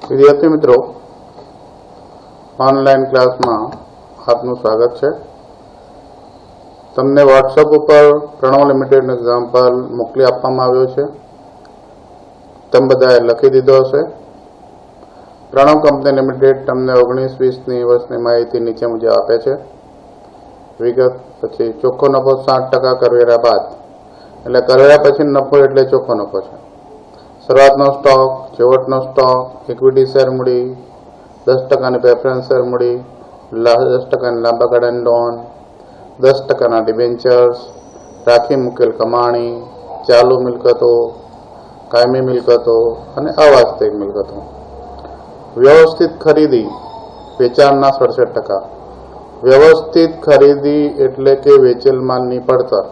વિદ્યાર્થી મિત્રો, ઓનલાઈન ક્લાસમાં આપનું સ્વાગત છે. તમને વોટ્સઅપ ઉપર પ્રણવ લિમિટેડનો એક્ઝામ્પલ મોકલી આપવામાં આવ્યો છે. તમે બધાએ લખી દીધો હશે. પ્રણવ કંપની લિમિટેડ તમને 19-20ની વર્ષની માહિતી નીચે મુજબ આપે છે. વિગત પછી ચોખ્ખો નફો 60% કરવેરા બાદ, એટલે કરવેરા પછી નફો એટલે ચોખ્ખો નફો છે. શરૂઆતનો સ્ટોક, છેવટનો સ્ટોક, ઇક્વિટી શેર મૂડી, 10% પ્રેફરન્સ શેર મૂડી, 10% લાંબા ગાળાની લોન, 10% ડિબેન્ચર્સ, રાખી મૂકેલ કમાણી, ચાલુ મિલકતો, કાયમી મિલકતો અને અવાસ્તવિક મિલકતો. વ્યવસ્થિત ખરીદી વેચાણના 67%. વ્યવસ્થિત ખરીદી એટલે કે વેચેલ માલની પડતર,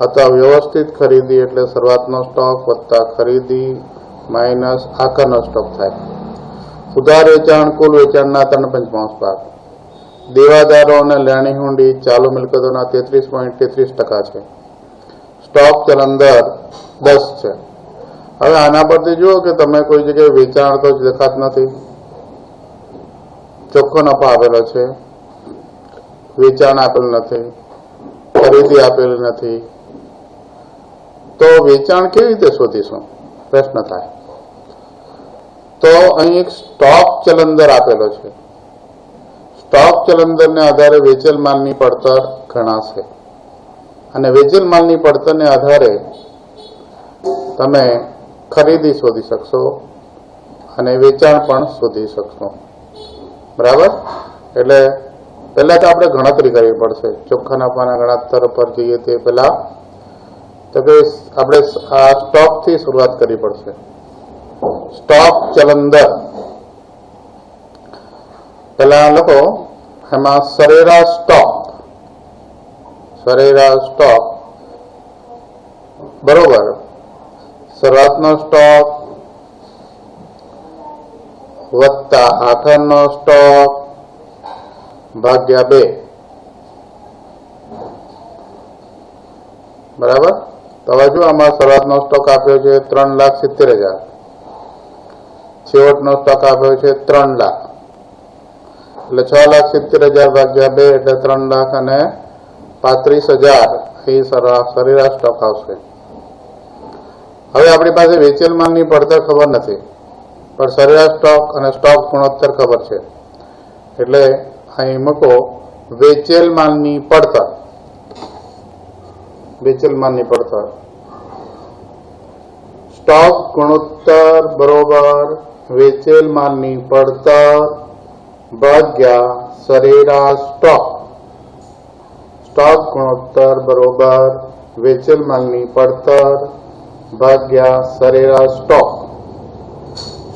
અથવા વ્યવસ્થિત ખરીદી એટલે શરૂઆતનો સ્ટોક વત્તા ખરીદી માઇનસ આખરનો સ્ટોક થાય. ઉધાર વેચાણ કુલ વેચાણના 3/5 ભાગ. દેવાદારો અને લેણી હુંડી ચાલુ મિલકતોના 33.33% છે. સ્ટોક ચલણ દર 10 છે. હવે આના પરથી જુઓ કે તમે કોઈ જગ્યાએ વેચાણ તો દેખાત નથી, ચોખ્ખો નફો આપેલો છે, વેચાણ આપેલું નથી, ખરીદી આપેલી નથી, તો વેચાણ કેવી રીતે શોધીશું પ્રશ્ન થાય. તો અહીં એક સ્ટોક ચલણ દર આપેલો છે. સ્ટોક ચલણ દરને આધારે વેચેલ માલની પડતર ગણાશે અને વેચેલ માલની પડતરને આધારે તમે ખરીદી શોધી શકશો અને વેચાણ પણ શોધી શકશો. બરાબર? એટલે પહેલા તો આપણે ગણતરી કરવી પડશે. ચોખ્ખા નફાના ગણતર પર જઈએ તે પહેલા તો કે આપણે આ સ્ટોક થી શરૂઆત કરવી પડશે. સ્ટોક ચલણ દર પહેલા લખો. એમાં સરેરાશ સ્ટોક બરોબર શરૂઆતનો સ્ટોક વત્તા આખરનો સ્ટોક ભાગ્યા 2. બરાબર? તો હવે જો આમાં શરૂઆતનો સ્ટોક આપ્યો છે 3,70,000, છેવટનો સ્ટોક આપ્યો છે 3 લાખ, એટલે 6,70,000 ભાગ્યા 2 એટલે 3,35,000 એ સરેરાશ સ્ટોક આવશે. હવે આપણી પાસે વેચેલ માલની પડતર ખબર નથી, પણ સરેરાશ સ્ટોક અને સ્ટોક ગુણોત્તર ખબર છે. એટલે અહીં મૂકો વેચેલ માલની પડતર. સ્ટોક ગુણોત્તર બરોબર વેચેલ માલની પડતર ભાગ્યા સરેરાશ સ્ટોક. સ્ટોક ગુણોત્તર બરોબર વેચેલ માલની પડતર ભાગ્યા સરેરાશ સ્ટોક.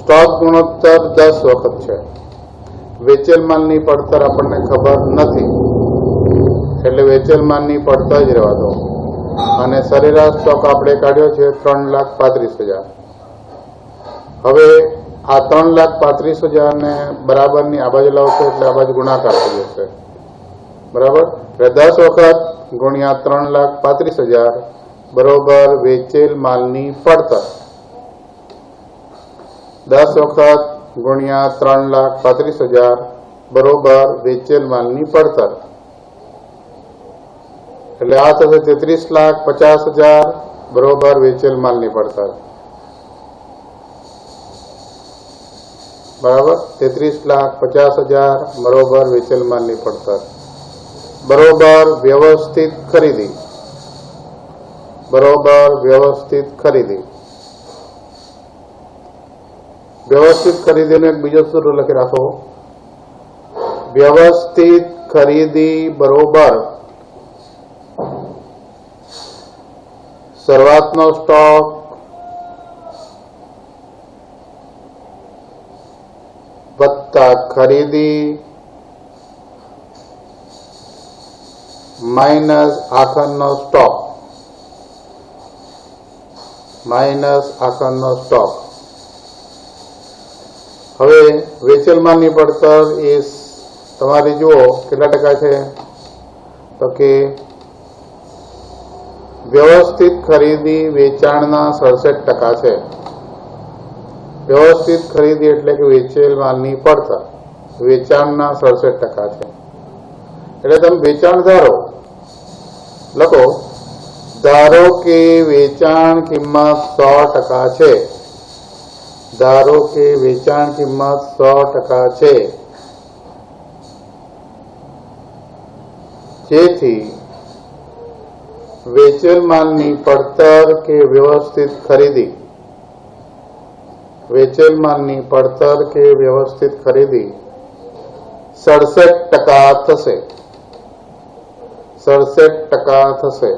સ્ટોક ગુણોત્તર 10 વખત છે. વેચેલ માલની પડતર આપણને ખબર નથી, એટલે વેચેલ માલની પડતર જ રહેવા દો. અને સરેરાશ સ્ટોક આપણે કાઢ્યો છે 3,35,000. હવે આ 3,35,000 ને બરાબરની આ બાજુ લાવશો એટલે આ બાજુ ગુણાકાર થઈ જશે. બરાબર? એટલે 10 વખત ગુણ્યા 3,35,000 બરોબર વેચેલ માલની પડતર. 10 વખત ગુણ્યા 3,35,000 બરોબર વેચેલ માલની પડતર. એટલે આ થશે 33,50,000 બરોબર વેચેલ માલની પડતર. બરાબર? 33,50,000 બરોબર વેચેલ માલની પડતર બરોબર વ્યવસ્થિત ખરીદી. વ્યવસ્થિત ખરીદીનો એક બીજો સૂત્ર લખી રાખો. વ્યવસ્થિત ખરીદી બરોબર શરૂઆતનો સ્ટોક વત્તા ખરીદી માઇનસ આખરનો સ્ટોક. હવે વેચેલ માલની પડતર એ તમારી જુઓ કેટલા ટકા છે, તો કે વ્યવસ્થિત ખરીદી વેચાણના 67% છે. વ્યવસ્થિત ખરીદી એટલે કે વેચેલ માલની પડતર વેચાણના 67% છે. એટલે તમે વેચાણ ધારો લખો, ધારો કે વેચાણ કિંમત 100% છે. ધારો કે વેચાણ કિંમત 100% છે, જેથી વેચેલ માલની પડતર કે વ્યવસ્થિત ખરીદી, વેચેલ માલની પડતર કે વ્યવસ્થિત ખરીદી 67% થશે. 67% થશે,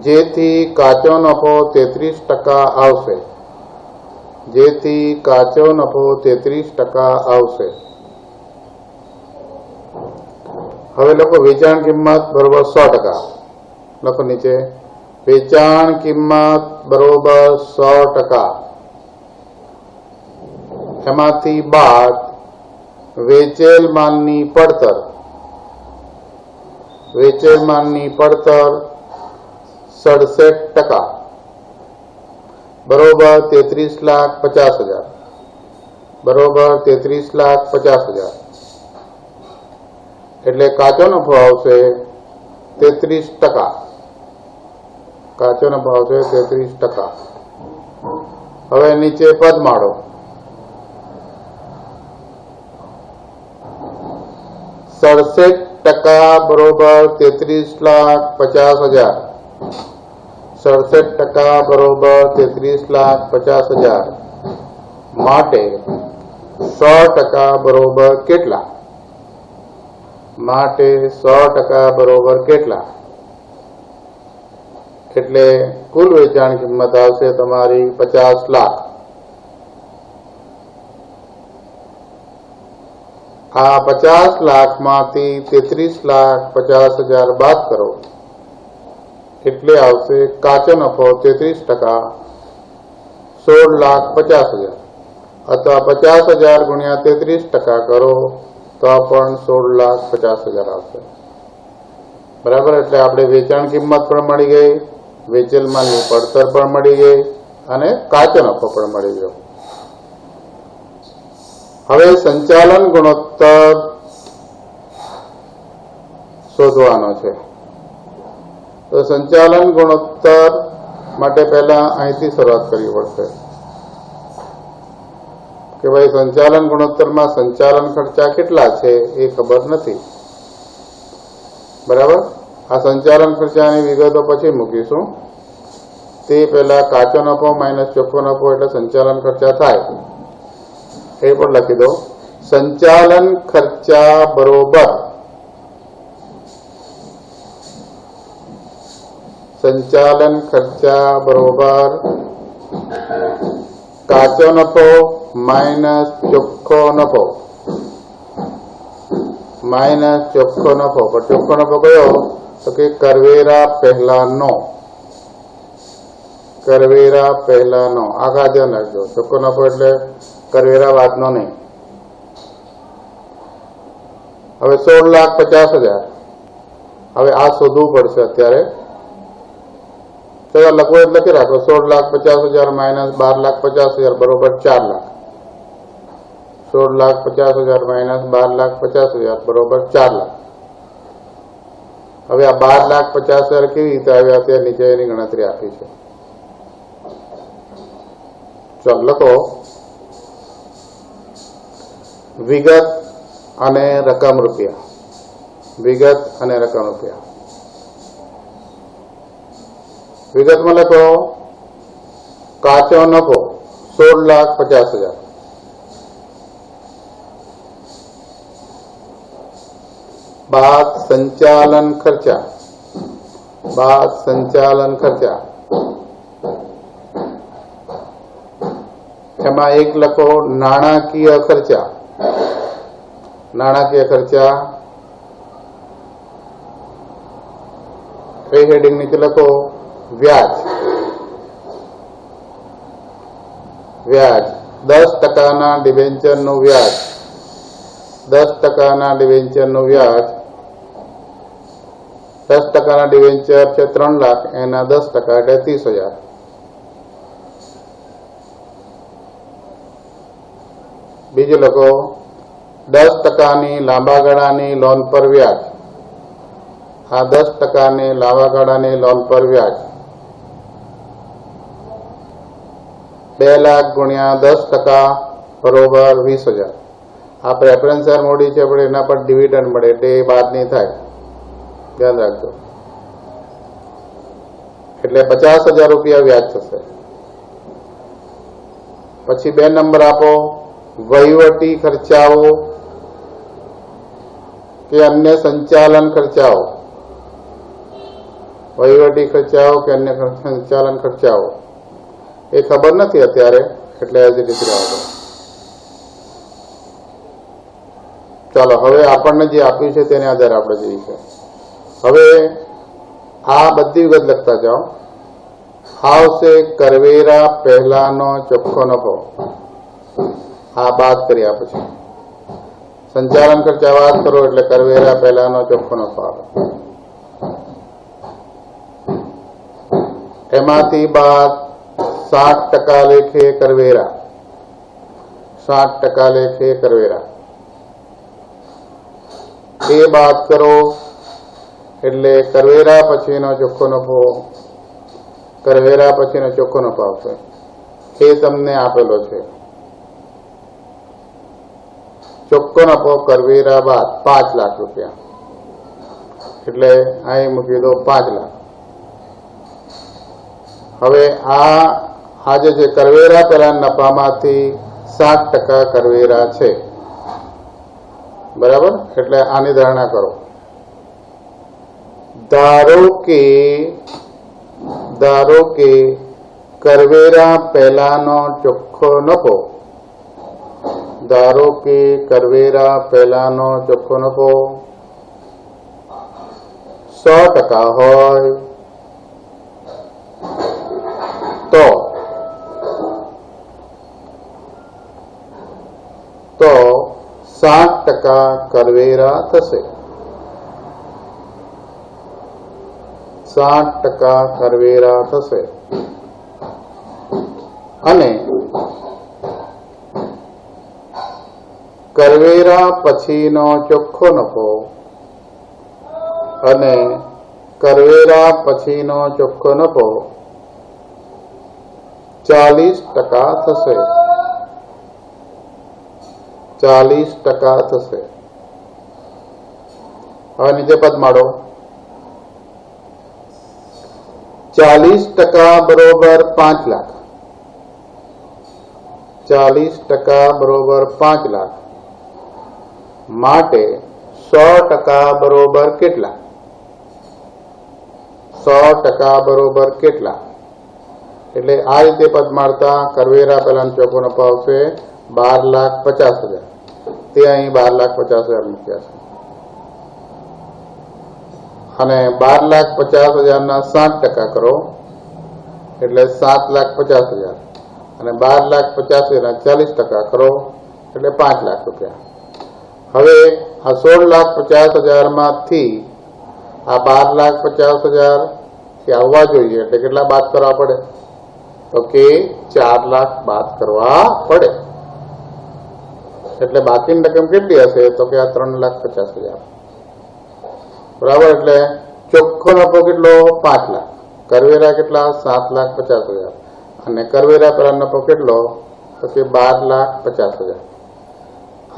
જેથી કાચો નફો 33% આવશે. જેથી કાચો નફો 33% આવશે. હવે લખો વેચાણ કિંમત બરોબર 100%. લખો નીચે વેચાણ કિંમત બરોબર 100%. એમાંથી બાદ વેચેલ માલની પડતર, વેચેલ માલની પડતર 67% બરોબર 33,50,000 બરોબર 33,50,000. એટલે કાચો નફો આવશે 33%. કાચો નફો આવશે 33%. હવે નીચે પદમાળો, 67% બરોબર 33,50,000. 67% બરોબર 33,50,000 માટે 100% બરોબર કેટલા? માટે 100% બરોબર કેટલા? એટલે કુલ વેચાણ કિંમત આવશે તમારી 50 લાખ. આ 50 લાખમાંથી 33,50,000 બાદ કરો એટલે આવશે કાચો નફો 33%, 16,50,000. અથવા 50,000 ગુણ્યા 33% કરો તો પણ 16,50,000 આવશે. બરાબર. એટલે આપણે વેચાણ કિંમત પણ મળી ગઈ, વેચેલ માલની પડતર પણ મળી ગઈ અને કાચો નફો પણ મળી ગયો. હવે સંચાલન ગુણોત્તર શોધવાનો છે. તો સંચાલન ગુણોત્તર માટે પહેલા અહીંથી શરૂઆત કરવી પડશે કે ભાઈ સંચાલન ગુણોત્તરમાં સંચાલન ખર્ચા કેટલા છે એ ખબર નથી. બરાબર. આ સંચાલન ખર્ચાની વિગતો પછી મૂકીશું. તે પહેલા કાચો નફો માઇનસ ચોખ્ખો નફો એટલે સંચાલન ખર્ચા થાય એ પણ લખી દો. સંચાલન ખર્ચા બરોબર સંચાલન ખર્ચા બરોબર કાચો નફો માઇનસ ચોખ્ખો નફો. માઇનસ ચોખ્ખો નફો. પણ ચોખ્ખો નફો કયો? તો કે કરવેરા પહેલાનો. કરવેરા પહેલાનો. આખા ધ્યાન રાખજો. ચોખ્ખો નફો એટલે કરવેરા બાદનો નહીં. હવે 16,50,000. હવે આ શોધવું પડશે અત્યારે. લખવો એટલે લખી રાખો. 16,50,000 માઇનસ 12,50,000 બરોબર 4 લાખ. 16,50,000 માઇનસ 12,50,000 બરોબર 4 લાખ. હવે આ 12,50,000 કેવી રીતે આવ્યા અત્યારે નીચે એની ગણતરી આપી છે. ચાલો લખો. વિગત અને રકમ રૂપિયા. વિગત અને રકમ રૂપિયા. વિગતમાં લખો કાચો નફો 16,50,000 બાદ સંચાલન ખર્ચા. બાદ સંચાલન ખર્ચા. એમાં એક લખો નાણાકીય ખર્ચા. નાણાકીય ખર્ચા કઈ હેડિંગ નીચે લખો વ્યાજ. વ્યાજ 10%ના ડિબેન્ચરનું વ્યાજ. 10%ના ડિબેન્ચરનું વ્યાજ. 10%ના ડિબેન્ચર છે 3 લાખ, એના 10% એટલે 30,000. બીજું લખો 10% લાંબા ગાળાની લોન પર વ્યાજ. આ 10% લાંબા ગાળાની લોન પર વ્યાજ 2 લાખ ગુણ્યા 10% બરોબર 20,000. આ પ્રેફરન્સ શેર મૂડી છે, પણ એના પર ડિવિડન્ડ મળે એટલે એ બાદ નહીં થાય, ધ્યાન રાખજો. એટલે 50,000 રૂપિયા વ્યાજ થશે. પછી 2 નંબર આપો, વહીવટી ખર્ચાઓ કે અન્ય સંચાલન ખર્ચાઓ. વહીવટી ખર્ચાઓ કે અન્ય સંચાલન ખર્ચાઓ એ ખબર નથી અત્યારે, એટલે એઝ ઇટ ઇઝ રહેવા. ચાલો હવે આપણને જે આપ્યું છે તેને આધારે આપણે જઈશું. હવે આ બધી વિગત લખતા જાઓ. આવશે કરવેરા પહેલાનો ચોખ્ખો નફો. આ બાદ કર્યા પછી સંચાલન ખર્ચા વાત કરો એટલે કરવેરા પહેલાનો ચોખ્ખો નફો આવે. એમાંથી બાદ 60% લેખે કરવેરા. 60% લેખે કરવેરા એ બાદ કરો એટલે કરવેરા પછીનો ચોખ્ખો નફો. કરવેરા પછીનો ચોખ્ખો નફો આવશે. એ તમને આપેલો છે. ચોખ્ખો નફો કરવેરા બાદ 5 લાખ રૂપિયા, એટલે અહીં મૂકી દો 5 લાખ. હવે આ જે છે કરવેરા પહેલા નફામાંથી 60% કરવેરા છે, બરાબર. એટલે આની ધારણા કરો. ધારો કે કરવેરા પહેલાનો ચોખ્ખો નફો, ધારો કે કરવેરા પહેલાનો ચોખ્ખો નફો 100% હોય તો 60% કરવેરા થશે. 60% કરવેરા થશે. અને કરવેરા પછીનો ચોખ્ખો નફો, અને કરવેરા પછીનો ચોખ્ખો નફો 40% થશે. 40% થશે. હવે નીચે પદ માળો. 40% બરોબર 5 લાખ. 40% બરોબર 5 લાખ માટે 100% બરોબર કેટલા? 100% બરોબર કેટલા? એટલે આ રીતે પદ મારતા કરવેરા પહેલાનો ચોખ્ખો નફો આવશે 12,50,000. તે અહીં 12,50,000 મૂક્યા છે. અને 12,50,000 ના 60% કરો એટલે 7,50,000. અને 12,50,000 ના 40% કરો એટલે 5 લાખ રૂપિયા. હવે આ 16,50,000 માંથી આ 12,50,000 આવવા જોઈએ, એટલે કેટલા બાદ કરવા પડે? તો કે 4 લાખ બાદ કરવા પડે. એટલે બાકીની રકમ કેટલી હશે? તો કે આ 3,50,000. બરાબર. એટલે ચોખ્ખો નફો કેટલો? 5 લાખ. કરવેરા કેટલા? 7,50,000. અને કરવેરા પહેલા નફો કેટલો? તો કે 12,50,000.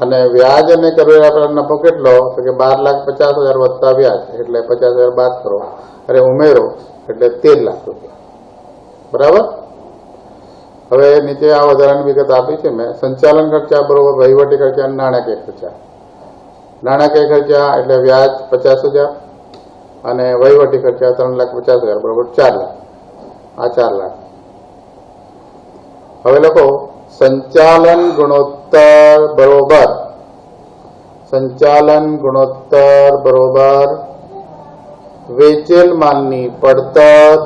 અને વ્યાજ અને કરવેરા પહેલા નફો કેટલો? તો કે 12,50,000 વત્તા વ્યાજ, એટલે 50,000 બાદ કરો, અરે ઉમેરો, એટલે 13 લાખ રૂપિયા. બરાબર. હવે નીચે આ વધારાની વિગત આપી છે મેં. સંચાલન ખર્ચા બરોબર વહીવટી ખર્ચા અને નાણાકીય ખર્ચા. નાણાકીય ખર્ચા એટલે વ્યાજ 50,000 અને વહીવટી ખર્ચા 3,50,000 બરોબર 4 લાખ. આ 4 લાખ. હવે લખો સંચાલન ગુણોત્તર બરોબર, સંચાલન ગુણોત્તર બરોબર વેચેલ માલની પડતર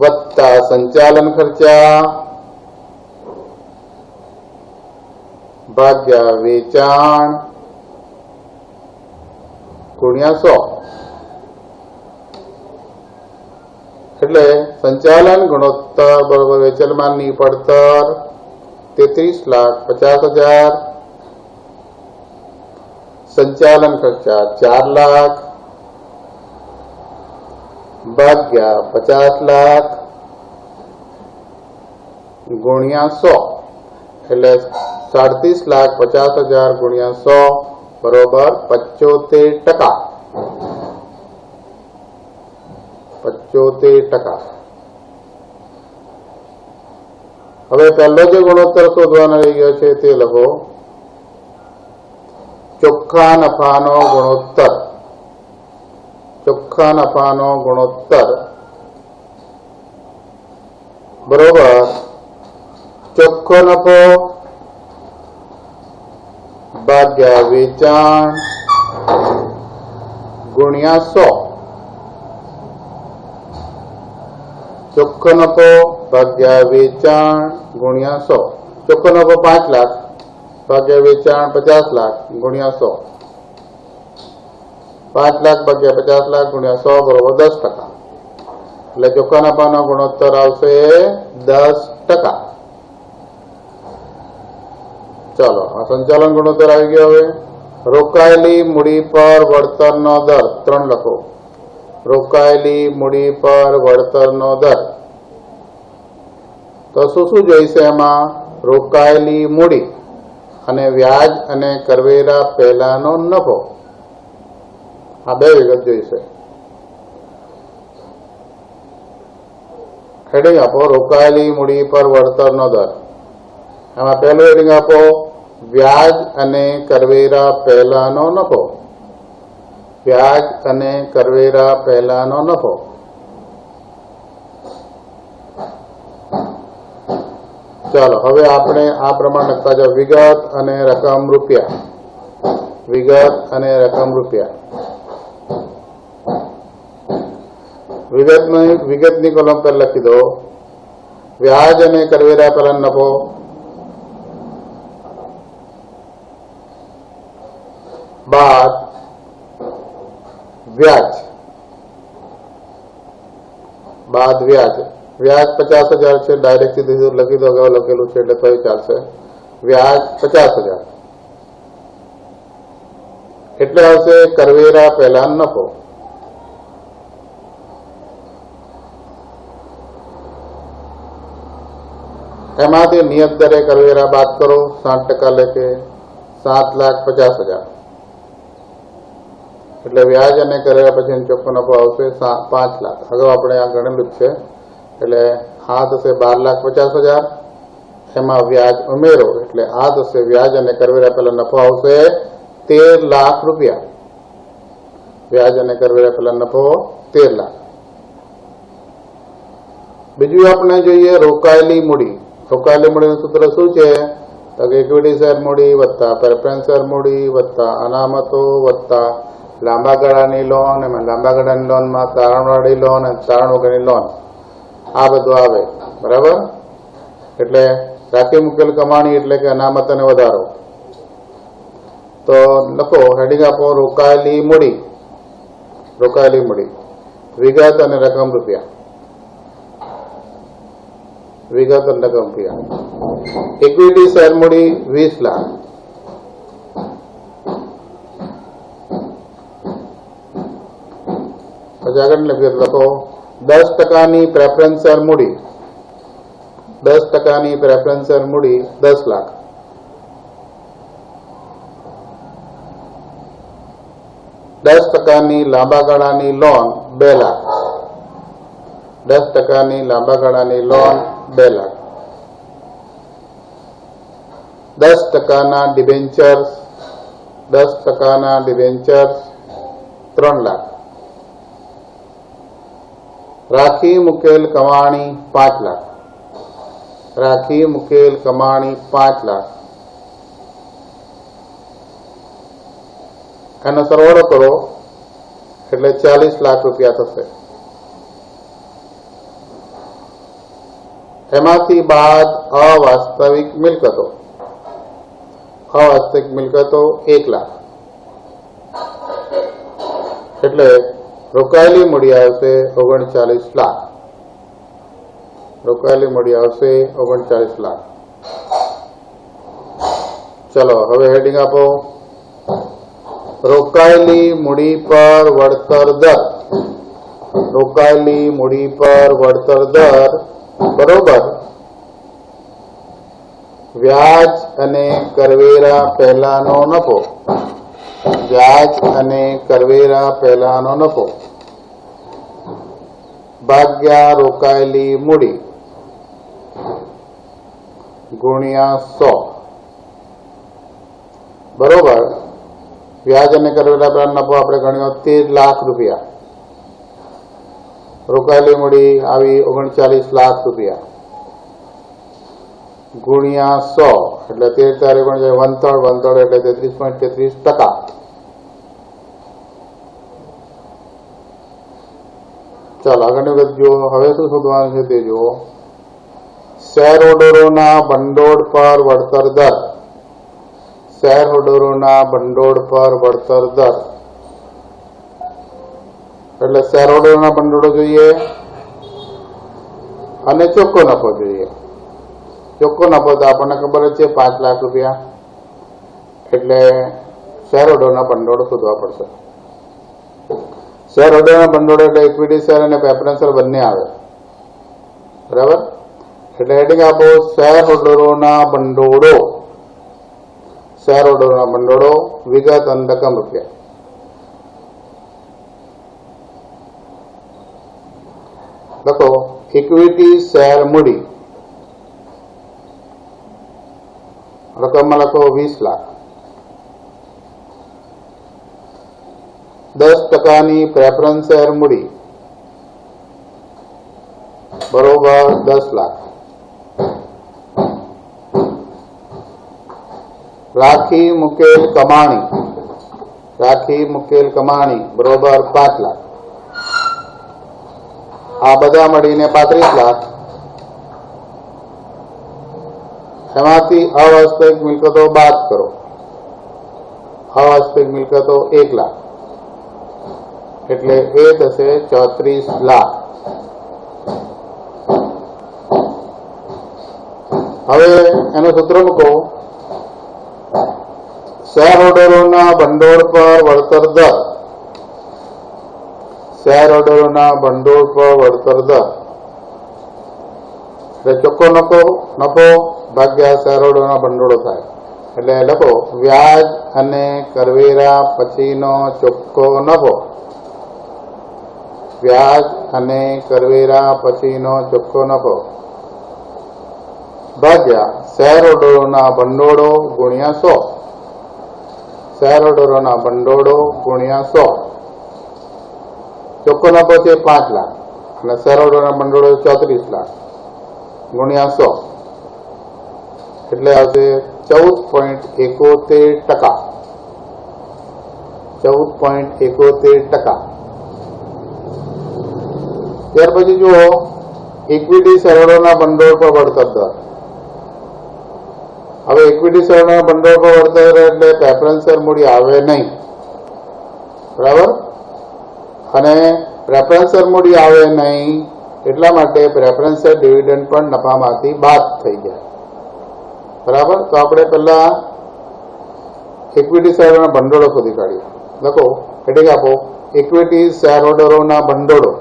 વત્તા સંચાલન ખર્ચા ભાગ્યા વેચાણ ગુણ્યા 100. એટલે સંચાલન ગુણોત્તર બરોબર વેચેલ માલની પડતર 33,50,000, સંચાલન ખર્ચા 4 લાખ ભાગ્યા 50 લાખ ગુણ્યા 100 એટલે 37,50,000 ગુણ્યા 100 બરોબર 75%. 75%. હવે પહેલો જે ગુણોત્તર શોધવાનો રહી ગયો છે તે લખો. ચોખ્ખા નફાનો ગુણોત્તર. ચોખ્ખા નફાનો ગુણોત્તર બરોબર ચોખ્ખો નફો ભાગ્યા વેચાણ ગુણ્યા 100. ચોખ્ખો નફો ભાગ્યા વેચાણ ગુણ્યા 100. ચોખ્ખો નફો 5 લાખ ભાગ્યા વેચાણ 50 લાખ ગુણ્યા 100. 5 લાખ ભાગ્યા 50 લાખ ગુણ્યા 100 બરોબર 10%. એટલે ચોખ્ખા નફાનો ગુણોત્તર આવશે 10%. ચાલો આ સંચાલન ગુણોત્તર આવી ગયો. હવે રોકાયેલી મૂડી પર વળતરનો દર 3 લખો. રોકાયેલી મૂડી પર વળતરનો દર તો શું જોઈશે એમાં? રોકાયેલી મૂડી અને વ્યાજ અને કરવેરા પહેલાનો નફો, આ બે વિગત જોઈશે. હેડિંગ આપો રોકાયેલી મૂડી પર વળતરનો દર. એમાં પહેલું હેડિંગ આપો વ્યાજ અને કરવેરા પહેલાનો નફો. વ્યાજ અને કરવેરા પહેલાનો નફો. ચાલો હવે આપણે આ પ્રમાણે લખતા જાઓ. વિગત અને રકમ રૂપિયા. વિગત અને રકમ રૂપિયા. વિગતની કોલમ પર લખી દો વ્યાજ અને કરવેરા પહેલાનો નફો બાદ વ્યાજ. બાદ વ્યાજ. વ્યાજ 50,000 છે. ડાયરેક્ટ સીધું લખી દો, અગાઉ લખેલું છે એટલે તોય ચાલશે. વ્યાજ 50,000 એટલે આવશે કરવેરા પહેલા નફો. એમાંથી નિયત દરે કરવેરા બાદ કરો 60% લેખે 7,50,000 એટલે વ્યાજ અને કરવેરા પછી ચોખ્ખો નફો આવશે 5 લાખ. અગાઉ આપણે આ ગણેલું જ છે એટલે આ થશે 12,50,000. એમાં વ્યાજ ઉમેરો એટલે આ થશે વ્યાજ અને કરવેરા પહેલા નફો આવશે 13 લાખ રૂપિયા. વ્યાજ અને કરવેરા પહેલા નફો 13 લાખ. બીજું આપણે જોઈએ રોકાયેલી મૂડી. રોકાયેલી મૂડીનું સૂત્ર શું છે? તો કે ઇક્વિટી શેર મૂડી વત્તા પ્રેફરન્સ શેર મૂડી વત્તા અનામતો વત્તા લાંબા ગાળાની લોન. એમાં લાંબા ગાળાની લોનમાં તારણવાળી લોન અને તારણ વગરની લોન આ બધું આવે. બરાબર. એટલે રાખી મૂકેલ કમાણી એટલે કે અનામત અને વધારો. તો લખો હેડિંગ આપો રોકાયેલી મૂડી. રોકાયેલી મૂડી. વિગત અને રકમ રૂપિયા. વિગત અને રકમ રૂપિયા. ઇક્વિટી શેર મૂડી 20 લાખ. પછી આગળ લખો 10%ની પ્રેફરન્સ શેર મૂડી. 10%ની પ્રેફરન્સ શેર મૂડી 10 લાખ. 10%ની લાંબા ગાળાની લોન 2 લાખ. 10%ની લાંબા ગાળાની લોન 2 લાખ. 10%ના ડિબેન્ચર્સ. 10%ના ડિબેન્ચર્સ 3 લાખ. રાખી મૂકેલ કમાણી 5 લાખ. રાખી મૂકેલ કમાણી 5 લાખ. એનો સરવાળો કરો એટલે 40 લાખ રૂપિયા થશે. એમાંથી બાદ અવાસ્તવિક મિલકતો. અવાસ્તવિક મિલકતો 1 લાખ. એટલે રોકાયેલી મૂડી આવશે 39 લાખ. રોકાયેલી મૂડી આવશે 39 લાખ. ચલો હવે હેડિંગ આપો. રોકાયેલી મૂડી પર વળતર દર. રોકાયેલી મૂડી પર વળતર દર બરોબર વ્યાજ અને કરવેરા પહેલાનો નફો. વ્યાજ અને કરવેરા પહેલાનો નફો ભાગ્યા રોકાયેલી મૂડી ગુણ્યા 100 બરોબર. વ્યાજ અને કરવેરા પહેલાનો નફો આપણે ગણ્યો 13 લાખ રૂપિયા. રોકાયેલી મૂડી આવી 39 લાખ રૂપિયા ગુણ્યા 100 એટલે 13 તારીખ વનતળ એટલે 33.33%. ચાલો આગળની વખત જુઓ. હવે શું શોધવાનું છે તે જુઓ. શેર હોલ્ડરોના ભંડોળ પર વળતર દર. શેર હોલ્ડરોના ભંડોળ પર વળતર દર એટલે શેર હોલ્ડરોના ભંડોળો જોઈએ અને ચોખ્ખો નફો જોઈએ. ચોખ્ખો નફો તો આપણને ખબર જ છે 5 લાખ રૂપિયા. એટલે શેર હોલ્ડરના ભંડોળ શોધવા પડશે. શેર હોલ્ડરના ભંડોળ એટલે ઇક્વિટી શેર અને પ્રેફરન્સ શેર બંને આવે બરાબર. એટલે હેડિંગ આપો શેર હોલ્ડરોના ભંડોળો. શેર હોલ્ડરોના ભંડોળો વિગત અને રકમ રૂપિયા. લખો ઇક્વિટી શેર મૂડી રકમમાં લખો 20 લાખ. 10% પ્રેફરન્સ શેર મૂડી બરોબર 10 લાખ. રાખી મુકેલ કમાણી. રાખી મુકેલ કમાણી બરોબર 5 લાખ. આ બધા મળીને 35 લાખ. એમાંથી અવાસ્તવિક મિલકતો બાદ કરો. અવાસ્તવિક મિલકતો 1 લાખ એટલે એ થશે 34 લાખ. હવે એનું સૂત્ર મૂકો. શેર હોલ્ડરોના ભંડોળ પર વળતર દર. શેર હોલ્ડરોના ભંડોળ પર વળતર દર એટલે ચોખ્ખો નફો ભાગ્યા શેર હોલ્ડરોના ભંડોળો થાય. એટલે લખો વ્યાજ અને કરવેરા પછીનો ચોખ્ખો નફો. વ્યાજ અને કરવેરા પછીનો ચોખ્ખો નફો ભાગ્યા શેર હોલ્ડરોના ભંડોળો ગુણ્યા 100. શેર હોલ્ડરોના ભંડોળો ગુણ્યા 100. ચોખ્ખો નફો છે 5 લાખ અને શેર હોલ્ડરોના ભંડોળો 34 લાખ ગુણ્યા 100 એટલે આવશે 14.71%. 14.71%. ત્યાર પછી જુઓ ઇક્વિટી શેરહોલ્ડરના ભંડોળ પર વળતર દર. હવે ઇક્વિટી શેરહોલ્ડરના ભંડોળ પર વળતર એટલે પ્રેફરન્સ શેર મૂડી આવે નહીં બરાબર. અને પ્રેફરન્સ શેર મૂડી આવે નહીં એટલા માટે પ્રેફરન્સ શેર ડિવિડન્ડ પણ નફામાંથી બાદ થઈ જાય બરાબર. તો આપણે પહેલા ઇક્વિટી શેરહોલ્ડરના ભંડોળો શોધી કાઢીએ. લખો હેડિંગ આપો ઇક્વિટી શેરહોલ્ડરોના ભંડોળો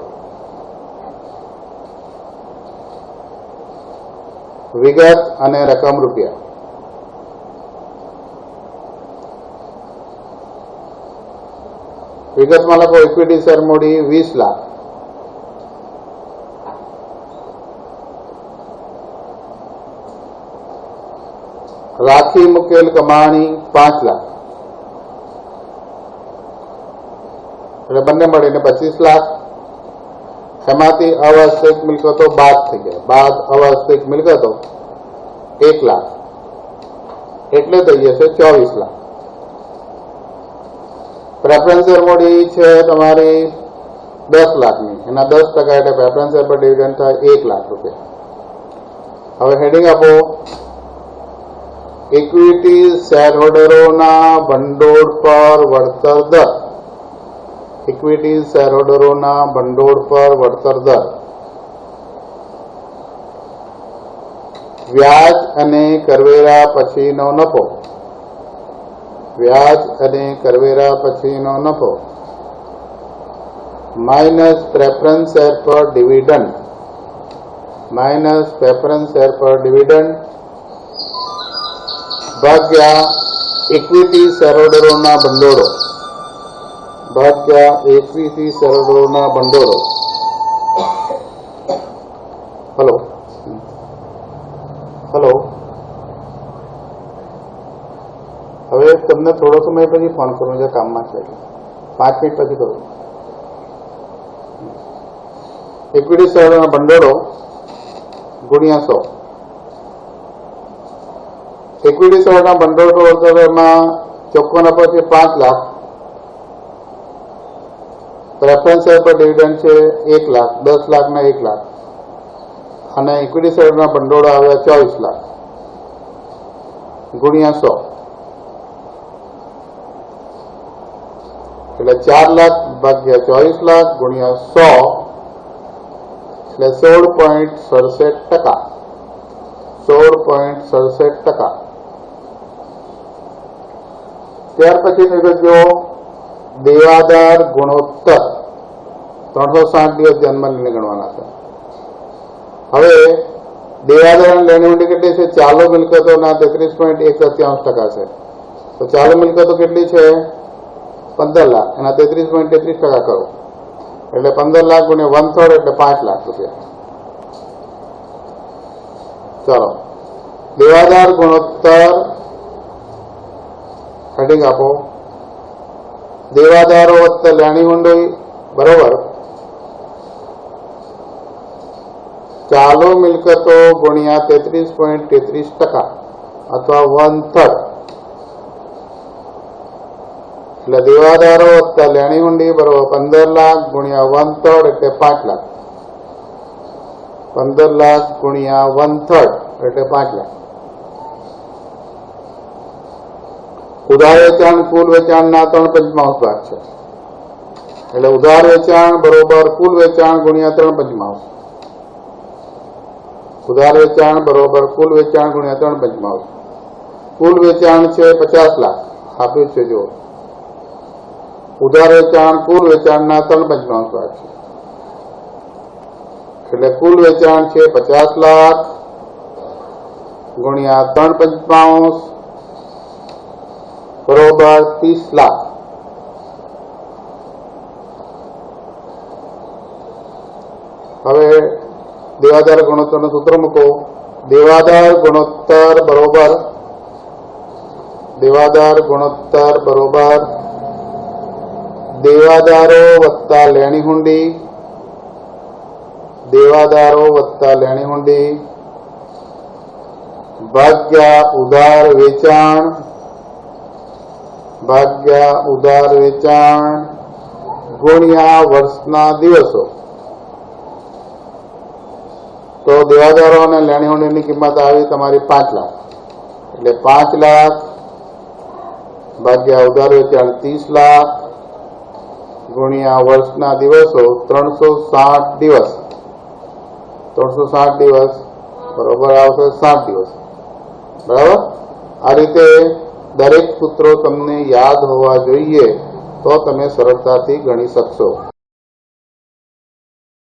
વિગત અને રકમ રૂપિયા. વિગતમાં લખો ઇક્વિટી શેર મૂડી 20 લાખ. રાખી મુકેલ કમાણી 5 લાખ એટલે બંને મળીને 25 લાખ. એમાંથી અવાસ્તવિક મિલકતો બાદ થઈ જાય. બાદ અવાસ્તવિક મિલકતો 1 લાખ એટલે થઈ જશે 24 લાખ. પ્રેફરન્સ શેર મૂડી છે તમારી 10 લાખની. એના 10% એટલે પ્રેફરન્સ શેર પર ડિવિડન્ડ થાય 1 લાખ રૂપિયા. હવે હેડિંગ આપો ઇક્વિટી શેરહોલ્ડરોના ભંડોળ પર વળતર દર. ઇક્વિટી શેરહોલ્ડરોના ભંડોળ પર વળતર દર વ્યાજ અને કરવેરા પછીનો નફો, વ્યાજ અને કરવેરા પછીનો નફો માઇનસ પ્રેફરન્સ શેર પર ડિવિડન્ડ, માઇનસ પ્રેફરન્સ શેર પર ડિવિડન્ડ ભાગ્યા ઇક્વિટી શેરહોલ્ડરોના ભંડોળો, ભાગ્યા ઇક્વિટી શેરહોલ્ડરોના ભંડોળો. હલો હલો, હવે તમને થોડો સમય પછી ફોન કરું, જે કામમાં છે 5 મિનિટ પછી કરું. ઇક્વિટી શેરહોલ્ડરોના ભંડોળો ગુણ્યા 100. ઇક્વિટી શેરના ભંડોળ એમાં ચોખ્ખો નફો છે 5 લાખ, પ્રેફરન્સ શેર પર ડિવિડન્ડ છે 1 લાખ, 10 લાખના 1 લાખ, અને ઇક્વિટી શેરના ભંડોળ આવ્યા 24 લાખ ગુણ્યા 100, એટલે 4 લાખ ભાગ્યા 24 લાખ ગુણ્યા 100 એટલે 16.67%, 16.67%. ત્યાર પછી જો દેવાદાર ગુણોત્તર 360 દિવસ ધ્યાનમાં લઈને ગણવાના છે. હવે દેવાદાર લેણી ઊંડી કેટલી છે? ચાલુ મિલકતોના 33.197% છે. તો ચાલુ મિલકતો કેટલી છે? 15 લાખ, એના 33.33% કરો એટલે 15 લાખ ગુણ્યા 1/3 એટલે 5 લાખ રૂપિયા. ચાલો, દેવાદાર ગુણોત્તર હેડિંગ આપો, દેવાદારો વત્તા લેણી ઊંડી બરોબર ચાલુ મિલકતો ગુણ્યા 33.33% અથવા 1/3 એટલે દેવાદારો વત્તા લેણી ઊંડી બરોબર 15 લાખ ગુણ્યા 1/3 એટલે 5 લાખ, 15 લાખ ગુણ્યા 1/3 એટલે 5 લાખ. ઉધાર વેચાણ કુલ વેચાણના 3/5 ભાગ છે, એટલે ઉધાર વેચાણ બરોબર કુલ વેચાણ ગુણ્યા 3/5, ઉધાર વેચાણ બરોબર કુલ વેચાણ ગુણ્યા 3/5. કુલ વેચાણ છે 50 લાખ આપ્યું છે, જો ઉધાર વેચાણ કુલ વેચાણના 3/5 ભાગ છે, એટલે કુલ વેચાણ છે 50 લાખ ગુણ્યા 3/5 બરોબર 30 લાખ. હવે દેવાદાર ગુણોત્તરનું સૂત્ર મૂકો. દેવાદાર ગુણોત્તર બરોબર દેવાદારો વત્તા લેણી ઊંડી, દેવાદારો વત્તા લેણી ઊંડી ભાગ્યા ઉધાર વેચાણ, ભાગ્યા ઉધાર વેચાણ ગુણ્યા વર્ષના દિવસો. તો દેવાદારો અને લેણી ઊંડીની કિંમત આવી તમારી 5 લાખ, એટલે 5 લાખ ભાગ્યા ઉધાર વેચાણ 30 લાખ ગુણ્યા વર્ષના દિવસો 360 દિવસ, 360 દિવસ બરોબર આવશે 7 દિવસ. બરાબર, આ રીતે દરેક સૂત્રો તમને યાદ હોવા જોઈએ, તો તમે સરળતાથી ગણી શકશો.